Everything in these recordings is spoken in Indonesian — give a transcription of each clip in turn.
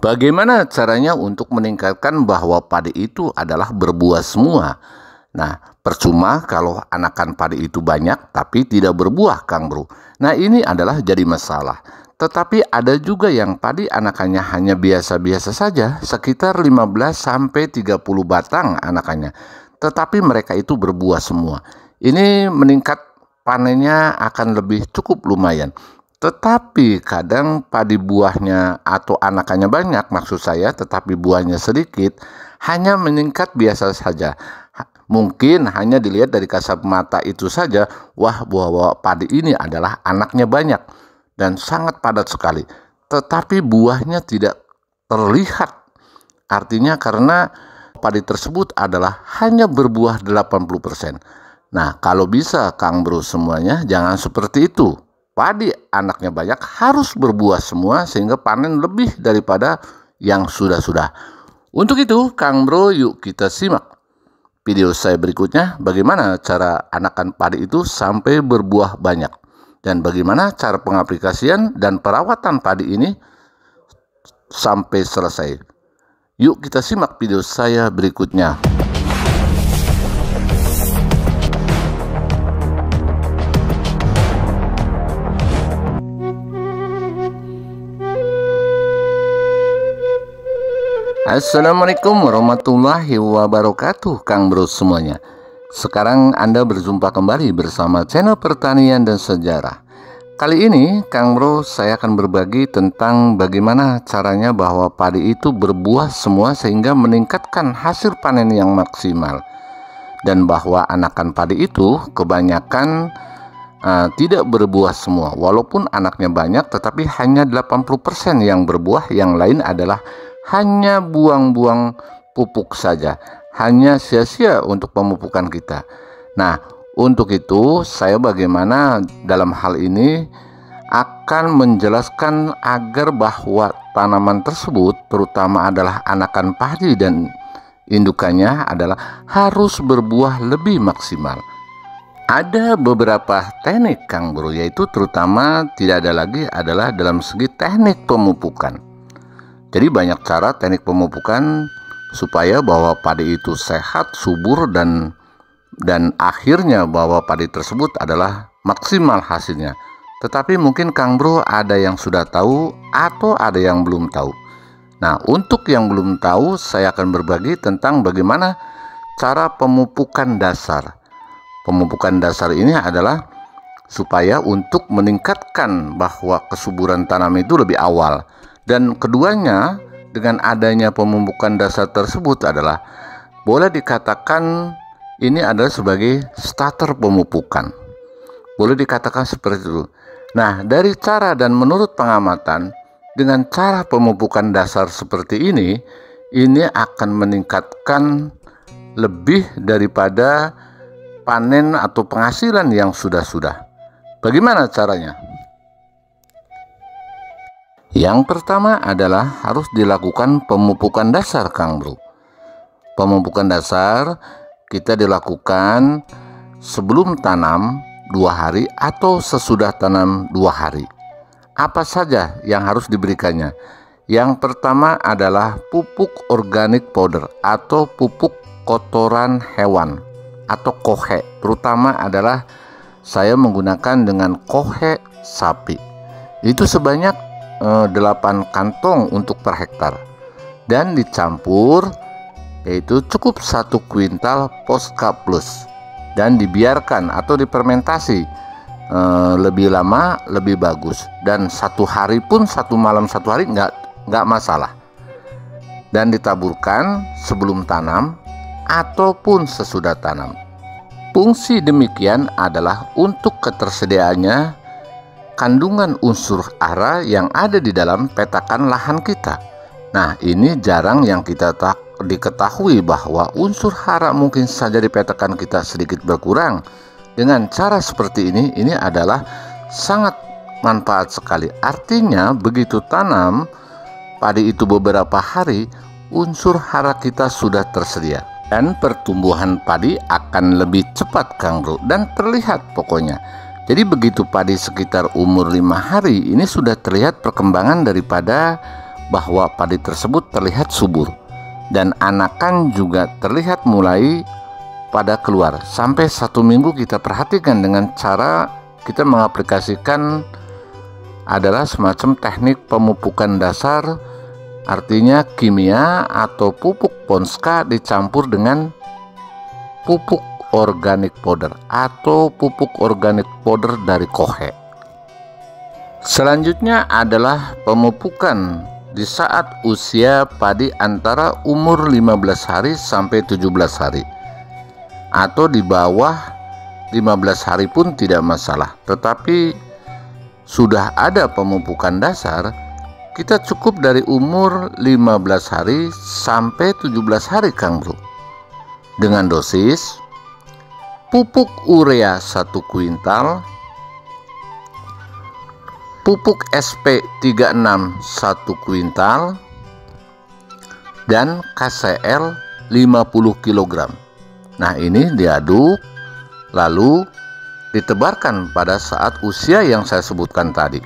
Bagaimana caranya untuk meningkatkan bahwa padi itu adalah berbuah semua? Nah, percuma kalau anakan padi itu banyak tapi tidak berbuah, Kang Bro. Nah, ini adalah jadi masalah. Tetapi ada juga yang padi anakannya hanya biasa-biasa saja, sekitar 15 sampai 30 batang anakannya. Tetapi mereka itu berbuah semua. Ini meningkat panennya akan lebih cukup lumayan. Tetapi kadang padi buahnya atau anakannya banyak, maksud saya, tetapi buahnya sedikit, hanya meningkat biasa saja. Mungkin hanya dilihat dari kasat mata itu saja, wah, buah padi ini adalah anaknya banyak dan sangat padat sekali. Tetapi buahnya tidak terlihat. Artinya karena padi tersebut adalah hanya berbuah 80%. Nah, kalau bisa Kang Bro semuanya jangan seperti itu. Padi anaknya banyak harus berbuah semua sehingga panen lebih daripada yang sudah-sudah. Untuk itu, Kang Bro, yuk kita simak video saya berikutnya bagaimana cara anakan padi itu sampai berbuah banyak. Dan bagaimana cara pengaplikasian dan perawatan padi ini sampai selesai. Yuk kita simak video saya berikutnya. Assalamualaikum warahmatullahi wabarakatuh, Kang Bro semuanya. Sekarang Anda berjumpa kembali bersama channel Pertanian dan Sejarah. Kali ini Kang Bro saya akan berbagi tentang bagaimana caranya bahwa padi itu berbuah semua sehingga meningkatkan hasil panen yang maksimal. Dan bahwa anakan padi itu kebanyakan tidak berbuah semua. Walaupun anaknya banyak tetapi hanya 80% yang berbuah, yang lain adalah hanya buang-buang pupuk saja, hanya sia-sia untuk pemupukan kita. Nah, untuk itu saya bagaimana dalam hal ini akan menjelaskan agar bahwa tanaman tersebut, terutama adalah anakan padi dan indukannya, adalah harus berbuah lebih maksimal. Ada beberapa teknik, Kang Bro, yaitu terutama tidak ada lagi adalah dalam segi teknik pemupukan. Jadi banyak cara teknik pemupukan supaya bahwa padi itu sehat, subur, dan akhirnya bahwa padi tersebut adalah maksimal hasilnya. Tetapi mungkin Kang Bro ada yang sudah tahu atau ada yang belum tahu. Nah, untuk yang belum tahu saya akan berbagi tentang bagaimana cara pemupukan dasar. Pemupukan dasar ini adalah supaya untuk meningkatkan bahwa kesuburan tanam itu lebih awal. Dan keduanya dengan adanya pemupukan dasar tersebut adalah boleh dikatakan ini adalah sebagai starter pemupukan. Boleh dikatakan seperti itu. Nah, dari cara dan menurut pengamatan dengan cara pemupukan dasar seperti ini akan meningkatkan lebih daripada panen atau penghasilan yang sudah-sudah. Bagaimana caranya? Yang pertama adalah harus dilakukan pemupukan dasar, Kang Bro. Pemupukan dasar kita dilakukan sebelum tanam 2 hari atau sesudah tanam 2 hari. Apa saja yang harus diberikannya? Yang pertama adalah pupuk organic powder atau pupuk kotoran hewan atau kohe. Terutama adalah saya menggunakan dengan kohe sapi. Itu sebanyak 8 kantong untuk per hektar dan dicampur, yaitu cukup 1 kuintal Posca Plus dan dibiarkan atau difermentasi lebih lama lebih bagus, dan 1 hari pun 1 malam 1 hari nggak masalah, dan ditaburkan sebelum tanam ataupun sesudah tanam. Fungsi demikian adalah untuk ketersediaannya kandungan unsur hara yang ada di dalam petakan lahan kita. Nah, ini jarang yang kita diketahui bahwa unsur hara mungkin saja di petakan kita sedikit berkurang. Dengan cara seperti ini adalah sangat manfaat sekali. Artinya begitu tanam padi itu beberapa hari, unsur hara kita sudah tersedia dan pertumbuhan padi akan lebih cepat, Kang Bro, dan terlihat pokoknya. Jadi begitu padi sekitar umur 5 hari ini sudah terlihat perkembangan daripada bahwa padi tersebut terlihat subur dan anakan juga terlihat mulai pada keluar. Sampai 1 minggu kita perhatikan dengan cara kita mengaplikasikan adalah semacam teknik pemupukan dasar, artinya kimia atau pupuk Ponska dicampur dengan pupuk organic powder atau pupuk organic powder dari Kohe. Selanjutnya adalah pemupukan di saat usia padi antara umur 15 hari sampai 17 hari. Atau di bawah 15 hari pun tidak masalah. Tetapi sudah ada pemupukan dasar, kita cukup dari umur 15 hari sampai 17 hari Kang Bro. Dengan dosis pupuk urea 1 kuintal, pupuk SP36 1 kuintal, dan KCL 50 kg. Nah, ini diaduk lalu ditebarkan pada saat usia yang saya sebutkan tadi.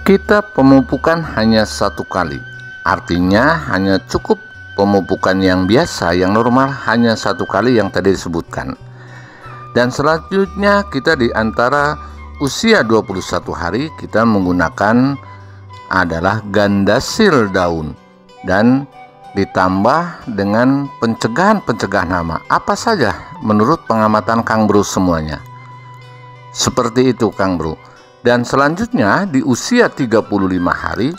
Kita pemupukan hanya 1 kali, artinya hanya cukup pemupukan yang biasa, yang normal hanya 1 kali yang tadi disebutkan. Dan selanjutnya kita di antara usia 21 hari kita menggunakan adalah gandasil daun dan ditambah dengan pencegahan hama. Apa saja menurut pengamatan Kang Bro semuanya. Seperti itu Kang Bro. Dan selanjutnya di usia 35 hari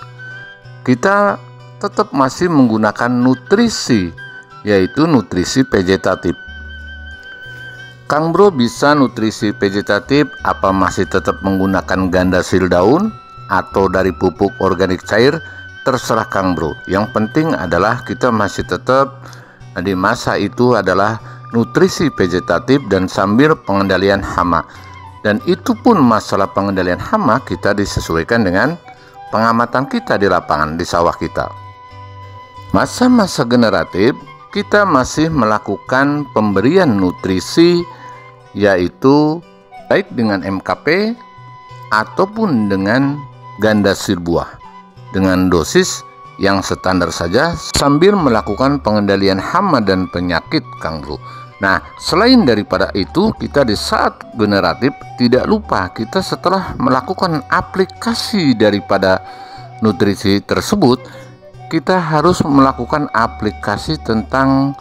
kita tetap masih menggunakan nutrisi, yaitu nutrisi vegetatif. Kang Bro bisa nutrisi vegetatif apa masih tetap menggunakan gandasil daun atau dari pupuk organik cair, terserah Kang Bro. Yang penting adalah kita masih tetap di masa itu adalah nutrisi vegetatif dan sambil pengendalian hama. Dan itu pun masalah pengendalian hama kita disesuaikan dengan pengamatan kita di lapangan, di sawah kita. Masa-masa generatif kita masih melakukan pemberian nutrisi, yaitu baik dengan MKP ataupun dengan gandasil buah dengan dosis yang standar saja sambil melakukan pengendalian hama dan penyakit Kang Bro. Nah, selain daripada itu, kita di saat generatif tidak lupa kita setelah melakukan aplikasi daripada nutrisi tersebut, kita harus melakukan aplikasi tentang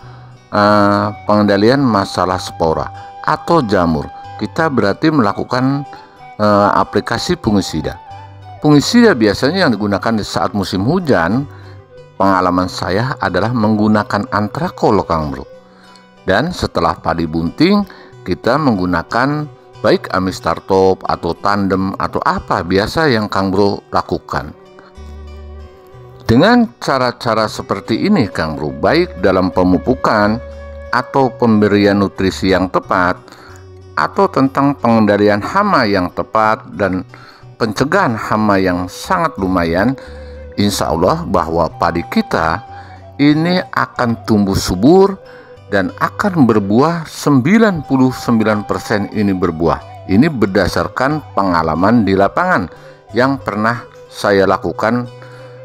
pengendalian masalah spora atau jamur. Kita berarti melakukan aplikasi fungisida. Fungisida biasanya yang digunakan di saat musim hujan, pengalaman saya adalah menggunakan antrakol Kang Bro. Dan setelah padi bunting, kita menggunakan baik Amistartop atau Tandem atau apa biasa yang Kang Bro lakukan. Dengan cara-cara seperti ini Kang Bro, baik dalam pemupukan atau pemberian nutrisi yang tepat, atau tentang pengendalian hama yang tepat dan pencegahan hama yang sangat lumayan, insya Allah bahwa padi kita ini akan tumbuh subur dan akan berbuah. 99% ini berbuah. Ini berdasarkan pengalaman di lapangan yang pernah saya lakukan.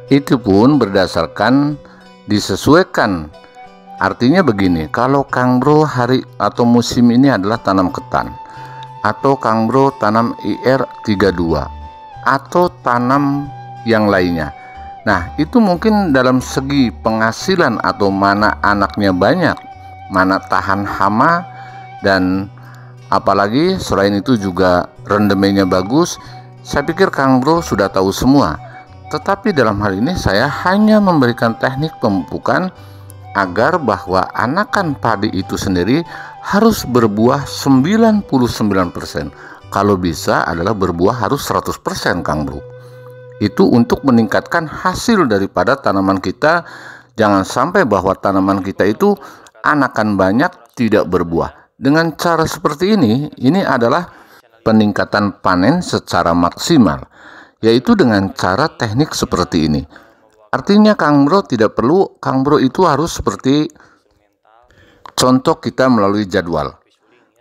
Itu pun berdasarkan disesuaikan. Artinya begini, kalau Kang Bro hari atau musim ini adalah tanam ketan, atau Kang Bro tanam IR32 atau tanam yang lainnya. Nah, itu mungkin dalam segi penghasilan atau mana anaknya banyak, mana tahan hama, dan apalagi selain itu juga rendemennya bagus. Saya pikir Kang Bro sudah tahu semua. Tetapi dalam hal ini saya hanya memberikan teknik pemupukan agar bahwa anakan padi itu sendiri harus berbuah 99%. Kalau bisa adalah berbuah harus 100% Kang Bro. Itu untuk meningkatkan hasil daripada tanaman kita. Jangan sampai bahwa tanaman kita itu anakan banyak tidak berbuah. Dengan cara seperti ini adalah peningkatan panen secara maksimal, yaitu dengan cara teknik seperti ini. Artinya Kang Bro tidak perlu, Kang Bro itu harus seperti contoh kita melalui jadwal.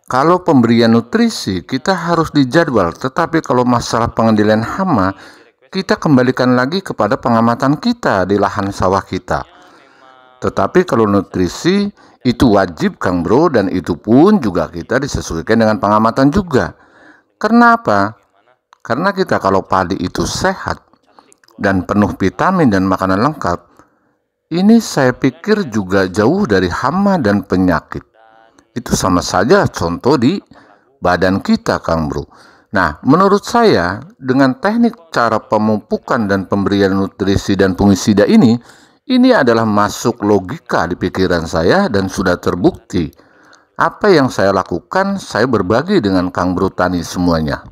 Kalau pemberian nutrisi kita harus dijadwal, tetapi kalau masalah pengendalian hama kita kembalikan lagi kepada pengamatan kita di lahan sawah kita. Tetapi kalau nutrisi itu wajib Kang Bro, dan itu pun juga kita disesuaikan dengan pengamatan juga. Karena apa? Karena kita kalau padi itu sehat dan penuh vitamin dan makanan lengkap, ini saya pikir juga jauh dari hama dan penyakit. Itu sama saja contoh di badan kita Kang Bro. Nah, menurut saya dengan teknik cara pemupukan dan pemberian nutrisi dan fungisida ini adalah masuk logika di pikiran saya dan sudah terbukti. Apa yang saya lakukan, saya berbagi dengan Kang Bro Tani semuanya.